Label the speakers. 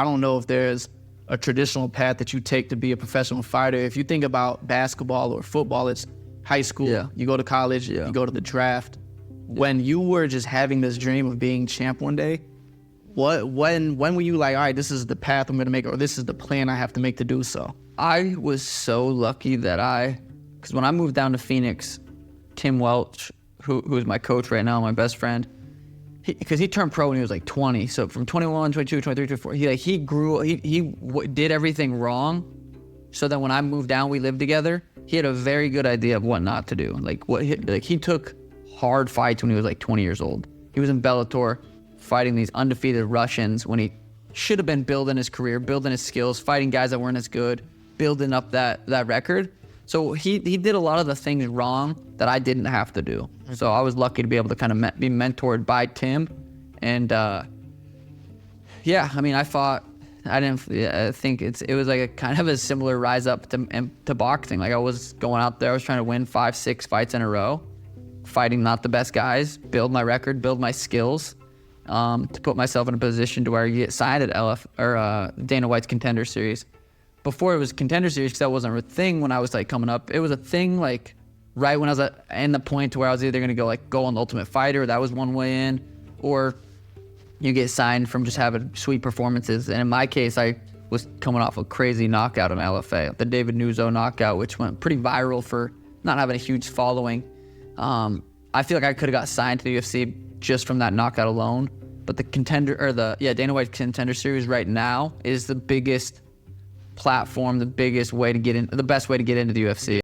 Speaker 1: I don't know if there's a traditional path that you take to be a professional fighter. If you think about basketball or football, it's high school, you go to college, you go to the draft. When you were just having this dream of being champ one day, when were you like, all right, this is the path I'm gonna make, or this is the plan I have to make to do so?
Speaker 2: I was so lucky that because when I moved down to Phoenix, Tim Welch, who's my coach right now, my best friend, because he turned pro when he was like 20. So from 21, 22, 23, 24, he did everything wrong. So that when I moved down, we lived together. He had a very good idea of what not to do. He took hard fights when he was like 20 years old. He was in Bellator fighting these undefeated Russians when he should have been building his career, building his skills, fighting guys that weren't as good, building up that record. So he did a lot of the things wrong that I didn't have to do. So I was lucky to be able to kind of be mentored by Tim. And I fought. I think it was like a kind of a similar rise up to boxing. Like I was going out there, I was trying to win 5-6 fights in a row, fighting not the best guys, build my record, build my skills, to put myself in a position to where I get signed at Dana White's Contender Series. Before it was Contender Series, because that wasn't a thing when I was like coming up. It was a thing like right when I was in the point to where I was either gonna go on the Ultimate Fighter, that was one way in, or you get signed from just having sweet performances. And in my case, I was coming off a crazy knockout in LFA, the David Nuzzo knockout, which went pretty viral for not having a huge following. I feel like I could have got signed to the UFC just from that knockout alone. But Dana White Contender Series right now is the biggest platform, the best way to get into the UFC.